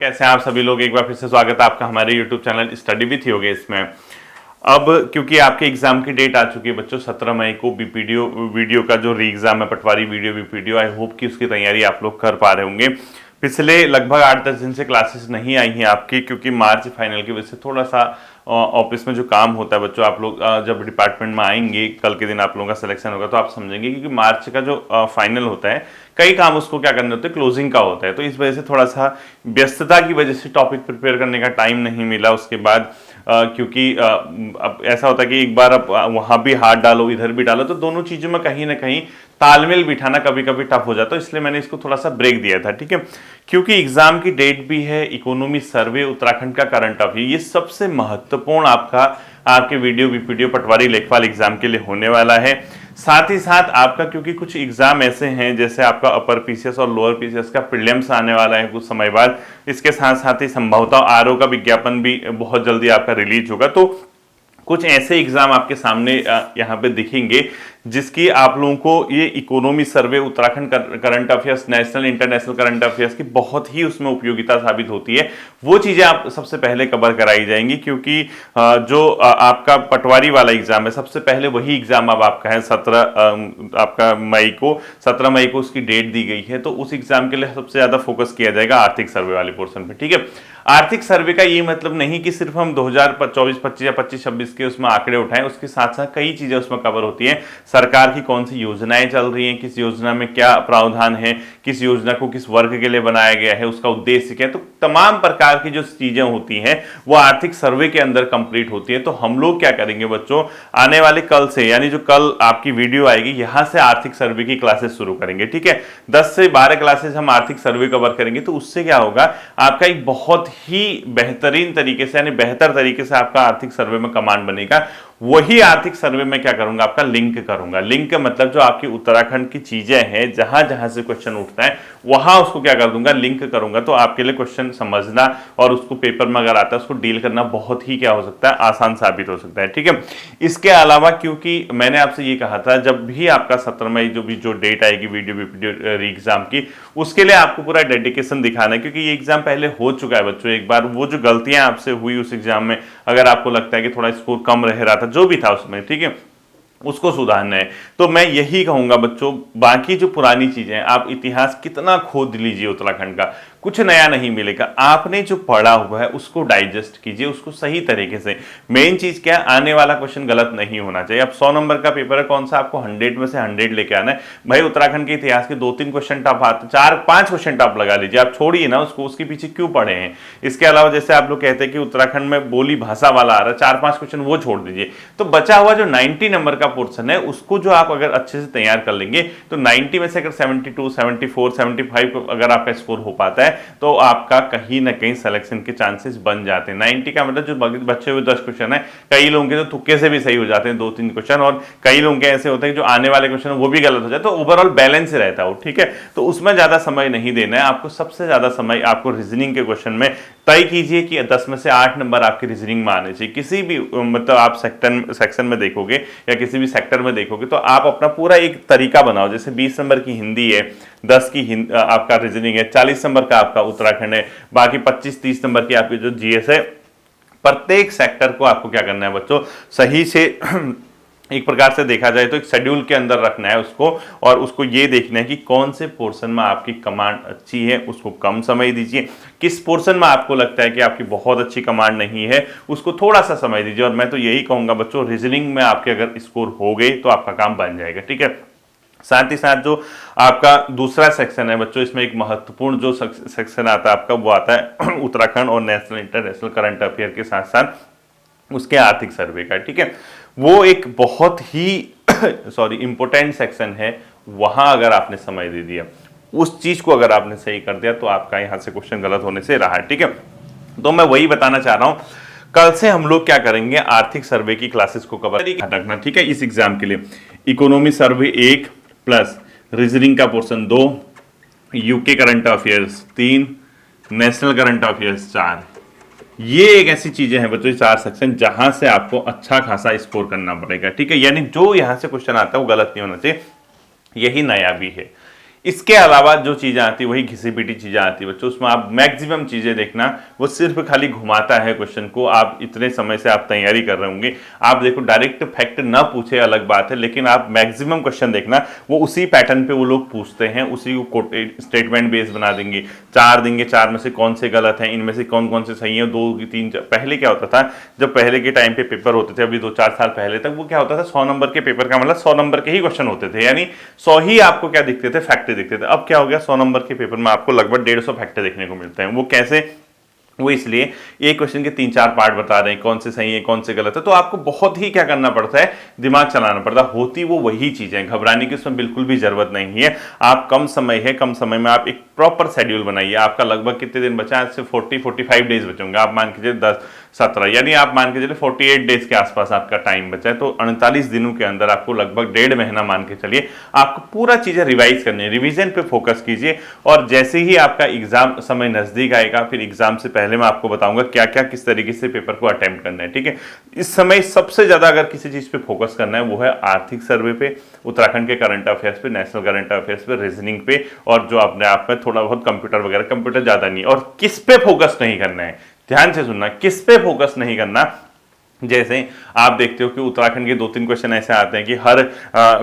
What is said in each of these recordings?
कैसे हैं आप सभी लोग। एक बार फिर से स्वागत है आपका हमारे YouTube channel study with Yogesh इसमें। अब क्योंकि आपके एग्जाम की डेट आ चुकी है बच्चों, 17 मई को बीपीडीओ वीडियो का जो री एग्जाम है, पटवारी वीडियो बीपीडीओ, आई होप कि उसकी तैयारी आप लोग कर पा रहे होंगे। पिछले लगभग 8-10 दिन से क्लासेस नहीं आई हैं आपकी, क्योंकि मार्च फाइनल की वजह से थोड़ा सा ऑफिस में जो काम होता है बच्चों, आप लोग जब डिपार्टमेंट में आएंगे कल के दिन आप लोगों का सिलेक्शन होगा तो आप समझेंगे, क्योंकि मार्च का जो फाइनल होता है कई काम उसको क्या करने होते हैं, क्लोजिंग का होता है। तो इस वजह से थोड़ा सा व्यस्तता की वजह से टॉपिक प्रिपेयर करने का टाइम नहीं मिला। उसके बाद क्योंकि अब ऐसा होता है कि एक बार आप वहां भी हाथ डालो इधर भी डालो, तो दोनों चीजों में कहीं ना कहीं तालमेल बिठाना कभी कभी टफ हो जाता है। इसलिए मैंने इसको थोड़ा सा ब्रेक दिया था, ठीक है। क्योंकि एग्जाम की डेट भी है, इकोनॉमी सर्वे, उत्तराखंड का करंट अफेयर, ये सबसे महत्वपूर्ण आपके वीडियो वीपीडीओ पटवारी लेखपाल एग्जाम के लिए होने वाला है। साथ ही साथ आपका, क्योंकि कुछ एग्जाम ऐसे हैं जैसे आपका अपर पीसीएस और लोअर पीसीएस का प्रीलिम्स आने वाला है कुछ समय बाद, इसके साथ साथ ही संभवतः आरओ का विज्ञापन भी बहुत जल्दी आपका रिलीज होगा। तो कुछ ऐसे एग्जाम आपके सामने यहाँ पे दिखेंगे जिसकी आप लोगों को ये economy survey, Uttarakhand current affairs, national international current affairs की बहुत ही उसमें उपयोगिता साबित होती है। वो चीजें आप सबसे पहले कवर कराई जाएंगी, क्योंकि जो आपका पटवारी वाला एग्जाम है सबसे पहले वही एग्जाम अब आपका है 17 मई को उसकी डेट दी गई है। तो उस एग्जाम के लिए सबसे ज्यादा फोकस किया जाएगा आर्थिक सर्वे वाले पोर्शन पे, ठीक है। आर्थिक सर्वे का ये मतलब नहीं कि सिर्फ हम 2024-25 या 25-26 के उसमें आंकड़े उठाएं, उसके साथ साथ कई चीजें उसमें कवर होती हैं। सरकार की कौन सी योजनाएं चल रही हैं, किस योजना में क्या प्रावधान है, किस योजना को किस वर्ग के लिए बनाया गया है, उसका उद्देश्य क्या है, तो तमाम प्रकार की जो चीजें होती हैं वो आर्थिक सर्वे के अंदर कंप्लीट होती है। तो हम लोग क्या करेंगे बच्चों, आने वाले कल से, यानी जो कल आपकी वीडियो आएगी यहां से आर्थिक सर्वे की क्लासेस शुरू करेंगे, ठीक है। 10 से 12 क्लासेस हम आर्थिक सर्वे कवर करेंगे। तो उससे क्या होगा, आपका एक बहुत ही बेहतरीन तरीके से, यानी बेहतर तरीके से आपका आर्थिक सर्वे में कमांड बनेगा। वही आर्थिक सर्वे में क्या करूंगा, आपका लिंक करूंगा। लिंक मतलब जो आपकी उत्तराखंड की चीजें हैं, जहां जहां से क्वेश्चन उठता है वहां उसको क्या कर दूंगा, लिंक करूंगा। तो आपके लिए क्वेश्चन समझना और उसको पेपर में अगर आता है उसको डील करना बहुत ही क्या हो सकता है, आसान साबित हो सकता है, ठीक है। इसके अलावा, क्योंकि मैंने आपसे ये कहा था जब भी आपका 17 मई जो डेट आएगी वीडियो एग्जाम की, उसके लिए आपको पूरा डेडिकेशन दिखाना है, क्योंकि ये एग्जाम पहले हो चुका है बच्चों एक बार। वो जो गलतियां आपसे हुई उस एग्जाम में, अगर आपको लगता है कि थोड़ा स्कोर कम रह रहा था, जो भी था उसमें, ठीक है, उसको सुधारना है। तो मैं यही कहूंगा बच्चों, बाकी जो पुरानी चीजें हैं, आप इतिहास कितना खोद लीजिए उत्तराखंड का, कुछ नया नहीं मिलेगा। आपने जो पढ़ा हुआ है उसको डाइजेस्ट कीजिए, उसको सही तरीके से। मेन चीज क्या है, आने वाला क्वेश्चन गलत नहीं होना चाहिए। अब 100 नंबर का पेपर है, कौन सा आपको 100 में से 100 लेके आना है। भाई उत्तराखंड के इतिहास के 2-3 क्वेश्चन टफ आते, 4-5 क्वेश्चन टफ लगा लीजिए, आप छोड़िए ना उसको, उसके पीछे क्यों पढ़े हैं। इसके अलावा जैसे आप लोग कहते हैं कि उत्तराखंड में बोली भाषा वाला आ रहा है, 4-5 क्वेश्चन वो छोड़ दीजिए। तो बचा हुआ जो 90 नंबर का पोर्शन है उसको जो आप अगर अच्छे से तैयार कर लेंगे, तो 90 में से अगर 72, 74, 75 अगर आपका स्कोर हो पाता है तो आपका कहीं ना कहीं सिलेक्शन के चांसेस बन जाते हैं। 90 का मतलब जो बचे हुए 10 क्वेश्चन है, कई लोगों के तो तुक्के से भी सही हो जाते हैं 2-3 क्वेश्चन, और कई लोगों के ऐसे होते हैं कि जो आने वाले क्वेश्चन वो भी गलत हो जाए, तो ओवरऑल बैलेंस रहता है, ठीक है। तो उसमें ज्यादा समय नहीं देना है आपको। सबसे ज्यादा समय आपको रीजनिंग के क्वेश्चन में तय कीजिए कि 10 में से 8 नंबर आपके रीजनिंग में आने चाहिए। किसी भी मतलब आप सेक्शन में देखोगे या किसी भी सेक्टर में देखोगे तो आप अपना पूरा एक तरीका बनाओ। जैसे 20 नंबर की हिंदी है, 10 की आपका रीजनिंग है, 40 नंबर का आपका उत्तराखंड है, बाकी 25-30 नंबर की आपकी जो जीएस है। प्रत्येक सेक्टर को आपको क्या करना है बच्चों, सही से एक प्रकार से देखा जाए तो एक शेड्यूल के अंदर रखना है उसको, और उसको ये देखना है कि कौन से पोर्शन में आपकी कमांड अच्छी है उसको कम समय दीजिए, किस पोर्शन में आपको लगता है कि आपकी बहुत अच्छी कमांड नहीं है उसको थोड़ा सा समय दीजिए। और मैं तो यही कहूंगा बच्चों, रीजनिंग में आपके अगर स्कोर हो गए तो आपका काम बन जाएगा, ठीक है। साथ ही साथ जो आपका दूसरा सेक्शन है बच्चों, इसमें एक महत्वपूर्ण जो सेक्शन आता है आपका, वो आता है उत्तराखंड और नेशनल इंटरनेशनल करंट अफेयर के साथ साथ उसके आर्थिक सर्वे का, ठीक है। वो एक बहुत ही इंपोर्टेंट सेक्शन है। वहां अगर आपने समय दे दिया, उस चीज को अगर आपने सही कर दिया, तो आपका यहां से क्वेश्चन गलत होने से रहा, ठीक है। तो मैं वही बताना चाह रहा हूं, कल से हम लोग क्या करेंगे, आर्थिक सर्वे की क्लासेस को कवर रखना, ठीक है। इस एग्जाम के लिए इकोनॉमी सर्वे 1 प्लस रीजनिंग का portion 2, UK current affairs 3, national current affairs 4। ये एक ऐसी चीजें हैं बच्चों, 4 सेक्शन जहां से आपको अच्छा खासा स्कोर करना पड़ेगा, ठीक है। यानी जो यहां से क्वेश्चन आता है वो गलत नहीं होना चाहिए, यही नया भी है। इसके अलावा जो चीजें आती है वही घिसी पिटी चीजें आती है बच्चों, उसमें आप मैक्सिमम चीजें देखना, वो सिर्फ खाली घुमाता है क्वेश्चन को। आप इतने समय से आप तैयारी कर रहे होंगे, आप देखो डायरेक्ट फैक्ट ना पूछे अलग बात है, लेकिन आप मैक्सिमम क्वेश्चन देखना, वो उसी पैटर्न पे वो लोग पूछते हैं, उसी को स्टेटमेंट बेस बना देंगे, 4 देंगे, 4 में से कौन से गलत हैं, इनमें से कौन कौन से सही है, 2 3। पहले क्या होता था, जब पहले के टाइम पे पेपर होते थे, अभी 2-4 साल पहले तक, वो क्या होता था 100 नंबर के पेपर का मतलब 100 नंबर के ही क्वेश्चन होते थे, यानी 100 ही आपको क्या दिखते थे, फैक्ट दिखते थे। अब क्या हो गया, 100 नंबर के पेपर में आपको लगभग 150 फैक्ट देखने को मिलते हैं। वो कैसे, वो इसलिए एक क्वेश्चन के 3-4 पार्ट बता रहे हैं, कौन से सही है कौन से गलत है, तो आपको बहुत ही क्या करना पड़ता है, दिमाग चलाना पड़ता है। होती वो वही चीजें, घबराने की उसमें बिल्कुल भी जरूरत नहीं है। आप कम समय है, कम समय में आप एक प्रॉपर शेड्यूल बनाइए। आपका लगभग कितने दिन बचा, आज से 40-45 डेज बचेंगे, आप मान के चलिए 10-17, यानी आप मान के चलिए 48 डेज के आसपास आपका टाइम बचा है। तो 48 दिनों के अंदर आपको लगभग 1.5 महीना मान के चलिए, आपको पूरा चीजें रिवाइज करनी है, रिवीजन पे फोकस कीजिए। और जैसे ही आपका एग्जाम समय नजदीक आएगा, फिर एग्जाम से पहले मैं आपको बताऊंगा क्या क्या किस तरीके से पेपर को अटेम्प्ट करना है, ठीक है। इस समय सबसे ज्यादा अगर किसी चीज पे फोकस करना है, वो है आर्थिक सर्वे पे, उत्तराखंड के करंट अफेयर्स पे, नेशनल करंट अफेयर्स पे, रीजनिंग पे, और जो अपने आप में थोड़ा बहुत कंप्यूटर वगैरह, कंप्यूटर ज्यादा नहीं। और किस पे फोकस नहीं करना है, ध्यान से सुनना, किस पे फोकस नहीं करना। जैसे आप देखते हो कि उत्तराखंड के 2-3 क्वेश्चन ऐसे आते हैं कि हर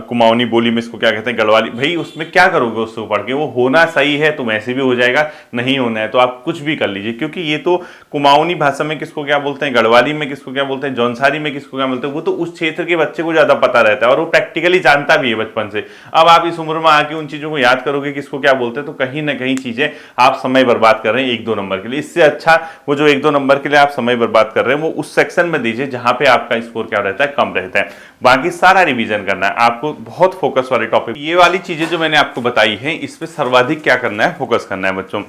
कुमाऊनी बोली में इसको क्या कहते हैं, गढ़वाली। भाई उसमें क्या करोगे उसको पढ़ के, वो होना सही है तो वैसे भी हो जाएगा, नहीं होना है तो आप कुछ भी कर लीजिए, क्योंकि ये तो कुमाऊनी भाषा में किसको क्या बोलते हैं, गढ़वाली में किसको क्या बोलते हैं, जौनसारी में किसको क्या बोलते हैं, वो तो उस क्षेत्र के बच्चे को ज्यादा पता रहता है और वो प्रैक्टिकली जानता भी है बचपन से। अब आप इस उम्र में आके उन चीजों को याद करोगे किसको क्या बोलते हैं, तो कहीं ना कहीं चीजें आप समय बर्बाद कर रहे हैं 1-2 नंबर के लिए। इससे अच्छा वो जो 1-2 नंबर के लिए आप समय बर्बाद कर रहे हैं, वो उस सेक्शन में दीजिए जहां पे आपका स्कोर क्या रहता है, कम रहता है। बाकी सारा रिवीजन करना है आपको, बहुत फोकस वाले टॉपिक, ये वाली चीजें जो मैंने आपको बताई है, इस पे सर्वाधिक क्या करना है, फोकस करना है बच्चों।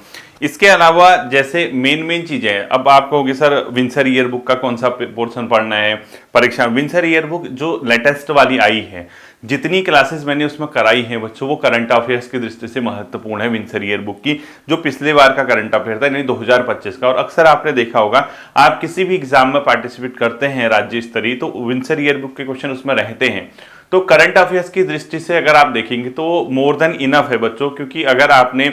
इसके अलावा जैसे मेन चीजें हैं, अब आप कहोगे सर विंसर ईयर बुक का कौन सा पोर्शन पढ़ना है परीक्षा। विंसर ईयर बुक जो लेटेस्ट वाली आई है, जितनी क्लासेस मैंने उसमें कराई हैं बच्चों, वो करंट अफेयर्स की दृष्टि से महत्वपूर्ण है विंसर ईयर बुक की, जो पिछले बार का करंट अफेयर था, यानी 2025 का। और अक्सर आपने देखा होगा, आप किसी भी एग्जाम में पार्टिसिपेट करते हैं राज्य स्तरीय, तो विंसर ईयर बुक के क्वेश्चन उसमें रहते हैं। तो करंट अफेयर्स की दृष्टि से अगर आप देखेंगे तो मोर देन इनफ है बच्चों, क्योंकि अगर आपने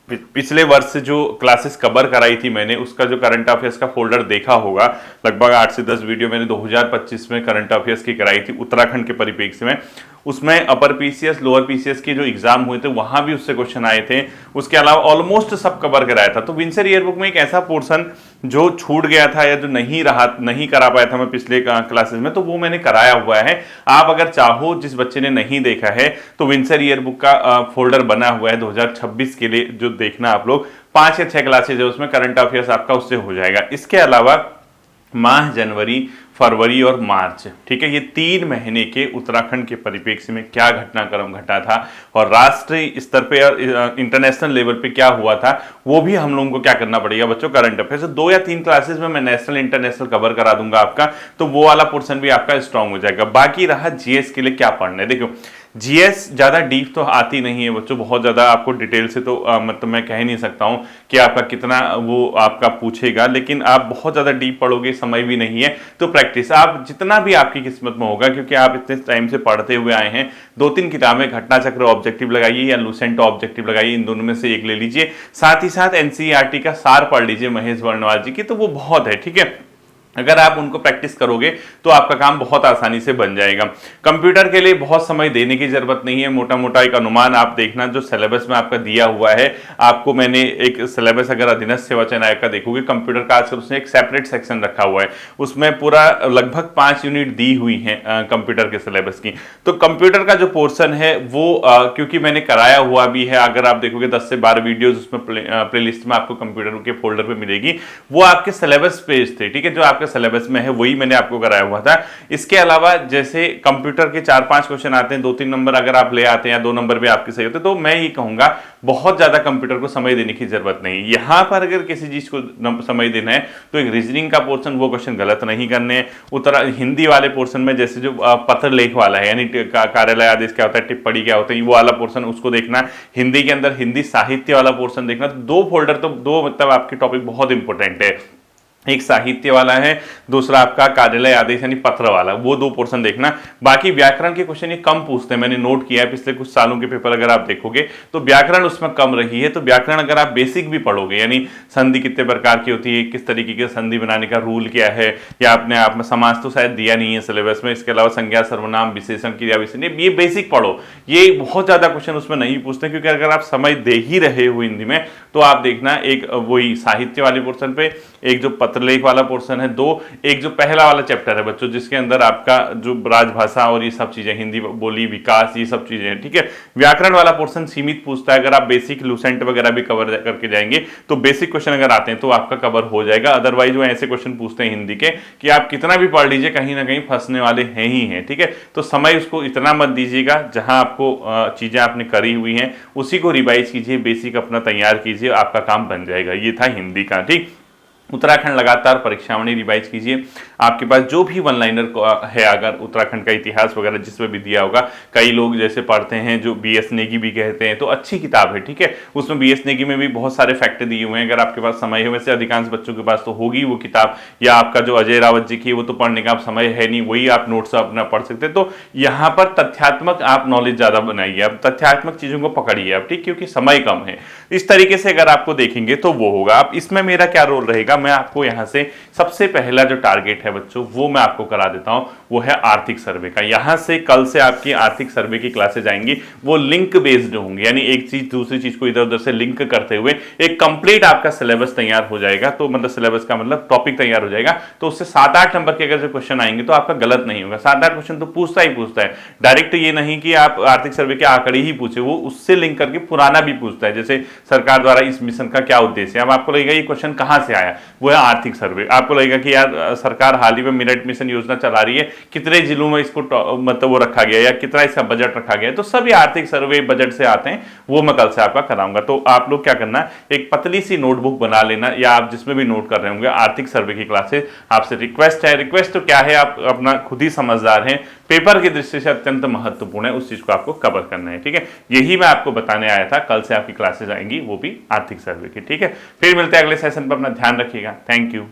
पिछले वर्ष जो क्लासेस कवर कराई थी मैंने, उसका जो करंट अफेयर्स का फोल्डर देखा होगा, लगभग 8 से 10 वीडियो मैंने 2025 में करंट अफेयर्स की कराई थी उत्तराखंड के परिप्रेक्ष्य में। उसमें अपर पीसीएस लोअर पीसीएस के जो एग्जाम हुए थे वहां भी उससे क्वेश्चन आए थे, उसके अलावा ऑलमोस्ट सब कवर कराया था। तो विंसर ईयर बुक में एक ऐसा पोर्शन जो छूट गया था या जो नहीं करा पाया था मैं पिछले क्लासेस में, तो वो मैंने कराया हुआ है। आप अगर चाहो, जिस बच्चे ने नहीं देखा है, तो विंसर ईयर बुक का फोल्डर बना हुआ है 2026 के लिए, जो देखना आप लोग, 5 या 6 क्लासेज है उसमें, करंट अफेयर्स आपका उससे हो जाएगा। इसके अलावा माह जनवरी, फरवरी और मार्च, ठीक है, ये 3 महीने के उत्तराखंड के परिप्रेक्ष्य में क्या घटनाक्रम घटा था और राष्ट्रीय स्तर पे और इंटरनेशनल लेवल पे क्या हुआ था, वो भी हम लोगों को क्या करना पड़ेगा बच्चों, करंट अफेयर्स। 2 या 3 क्लासेस में मैं नेशनल इंटरनेशनल कवर करा दूंगा आपका, तो वो वाला पोर्शन भी आपका स्ट्रांग हो जाएगा। बाकी रहा जीएस के लिए क्या पढ़ना है। देखो जीएस ज्यादा डीप तो आती नहीं है बच्चों, बहुत ज्यादा आपको डिटेल से तो मतलब मैं कह नहीं सकता हूं कि आपका कितना वो आपका पूछेगा, लेकिन आप बहुत ज्यादा डीप पढ़ोगे, समय भी नहीं है, तो प्रैक्टिस आप जितना भी आपकी किस्मत में होगा, क्योंकि आप इतने टाइम से पढ़ते हुए आए हैं। 2-3 किताबें, घटना चक्र ऑब्जेक्टिव लगाइए या लुसेंट ऑब्जेक्टिव लगाइए, इन दोनों में से एक ले लीजिए। साथ ही साथ एनसीईआरटी का सार पढ़ लीजिए महेश वर्णवाल जी की, तो वो बहुत है, ठीक है। अगर आप उनको प्रैक्टिस करोगे तो आपका काम बहुत आसानी से बन जाएगा। कंप्यूटर के लिए बहुत समय देने की जरूरत नहीं है, मोटा मोटा एक अनुमान आप देखना, जो सिलेबस में आपका दिया हुआ है, आपको मैंने एक सिलेबस अगर अधीनस्थ सेवा चयन आयोग का देखोगे, कंप्यूटर का आजकल उसने एक सेपरेट सेक्शन रखा हुआ है, उसमें पूरा लगभग 5 यूनिट दी हुई है कंप्यूटर के सिलेबस की। तो कंप्यूटर का जो पोर्शन है वो क्योंकि मैंने कराया हुआ भी है, अगर आप देखोगे 10 से 12 वीडियोज उसमें प्लेलिस्ट में आपको कंप्यूटर के फोल्डर पे मिलेगी, वो आपके सिलेबस पेज थे, ठीक है, जो आपके सिलेबस में है वही मैंने आपको कराया हुआ था। इसके अलावा जैसे कंप्यूटर के 4-5 क्वेश्चन आते हैं, 2-3 नंबर अगर आप ले आते हैं या 2 नंबर भी आपके सही होते हैं, तो मैं ये कहूंगा बहुत ज्यादा कंप्यूटर को समय देने की जरूरत नहीं। यहां पर अगर किसी चीज को समय देना है तो एक रीजनिंग का पोर्शन, वो क्वेश्चन गलत नहीं करने। हिंदी वाले पोर्शन में जैसे जो पत्र लेख वाला है, यानी कार्यालय आदेश क्या होता है, टिप्पणी क्या होता है, वो वाला पोर्शन उसको देखना। हिंदी के अंदर हिंदी साहित्य वाला पोर्शन देखना। 2 फोल्डर, तो 2 मतलब आपके टॉपिक बहुत इंपॉर्टेंट है। एक साहित्य वाला है, दूसरा आपका कार्यालय आदेश यानी पत्र वाला, वो 2 पोर्शन देखना। बाकी व्याकरण के क्वेश्चन ये कम पूछते हैं, मैंने नोट किया है पिछले कुछ सालों के पेपर अगर आप देखोगे तो व्याकरण उसमें कम रही है। तो व्याकरण अगर आप बेसिक भी पढ़ोगे, यानी संधि कितने प्रकार की होती है, किस तरीके की संधि बनाने का रूल क्या है, या अपने आप में समाज तो शायद दिया नहीं है सिलेबस में, इसके अलावा संज्ञा सर्वनाम विशेषण क्रिया विशेषण, ये बेसिक पढ़ो। ये बहुत ज्यादा क्वेश्चन उसमें नहीं पूछते, क्योंकि अगर आप समय दे ही रहे हो हिंदी में तो आप देखना एक वही साहित्य वाले पोर्शन पे, एक जो पत्रलेख वाला पोर्शन है, 2 एक जो पहला वाला चैप्टर है बच्चों जिसके अंदर आपका जो राजभाषा और ये सब चीजें, हिंदी बोली विकास, ये सब चीजें हैं, ठीक है। व्याकरण वाला पोर्शन सीमित पूछता है, अगर आप बेसिक लूसेंट वगैरह भी कवर करके जाएंगे तो बेसिक क्वेश्चन अगर आते हैं तो आपका कवर हो जाएगा। अदरवाइज वो ऐसे क्वेश्चन पूछते हैं हिंदी के कि आप कितना भी पढ़ लीजिए कहीं ना कहीं फंसने वाले हैं ही हैं, ठीक है। तो समय उसको इतना मत दीजिएगा, जहां आपको चीजें आपने करी हुई हैं उसी को रिवाइज कीजिए, बेसिक अपना तैयार कीजिए, आपका काम बन जाएगा। ये था हिंदी का, ठीक। उत्तराखंड लगातार परीक्षावणी रिवाइज कीजिए। आपके पास जो भी वन लाइनर है, अगर उत्तराखंड का इतिहास वगैरह जिसमें भी दिया होगा, कई लोग जैसे पढ़ते हैं जो BS नेगी भी कहते हैं, तो अच्छी किताब है, ठीक है। उसमें BS नेगी में भी बहुत सारे फैक्ट दिए हुए हैं, अगर आपके पास समय है, वैसे अधिकांश बच्चों के पास तो होगी वो किताब, या आपका जो अजय रावत जी की वो तो पढ़ने का आप समय है नहीं, वही आप नोट्स अपना पढ़ सकते हैं। तो यहाँ पर तथ्यात्मक आप नॉलेज ज्यादा बनाइए, आप तथ्यात्मक चीजों को पकड़िए आप, ठीक, क्योंकि समय कम है। इस तरीके से अगर आपको देखेंगे तो वो होगा। आप इसमें मेरा क्या रोल रहेगा, मैं आपको यहां से सबसे पहला जो टारगेट है बच्चों वो मैं आपको करा देता हूं, वो है आर्थिक सर्वे का। यहां से कल से आपकी आर्थिक सर्वे की क्लासेज आएंगी, वो लिंक बेस्ड होंगी, यानी एक चीज दूसरी चीज को इधर उधर से लिंक करते हुए एक कंप्लीट आपका सिलेबस तैयार हो जाएगा। तो मतलब सिलेबस का मतलब टॉपिक तैयार हो जाएगा, तो उससे 7-8 नंबर के अगर जो क्वेश्चन आएंगे तो आपका गलत नहीं होगा। 7-8 क्वेश्चन तो पूछता ही पूछता है, डायरेक्ट ये नहीं कि आप आर्थिक सर्वे के आंकड़े ही पूछे, वो उससे लिंक करके पुराना भी पूछता है, जैसे सरकार द्वारा इस मिशन का क्या उद्देश्य है। अब आपको लगेगा ये क्वेश्चन कहां से आया, वो है आर्थिक सर्वे। आपको लगेगा कि यार सरकार हाल ही में मेरिट मिशन योजना चला रही है, कितने जिलों में इसको मतलब वो रखा गया या कितना इसका बजट रखा गया है, तो सभी आर्थिक सर्वे बजट से आते हैं, वो मैं कल से आपका कराऊंगा। तो आप लोग क्या करना है, एक पतली सी नोटबुक बना लेना, या आप जिसमें भी नोट कर रहे होंगे आर्थिक सर्वे की क्लासेस। आपसे रिक्वेस्ट है, रिक्वेस्ट तो क्या है, आप अपना खुद ही समझदार हैं, पेपर की दृष्टि से अत्यंत महत्वपूर्ण है, उस चीज को आपको कवर करना है, ठीक है। यही मैं आपको बताने आया था, कल से आपकी क्लासेस आएंगी वो भी आर्थिक सर्वे की, ठीक है। फिर मिलते हैं अगले सेशन पर, अपना ध्यान रखिएगा। Thank you.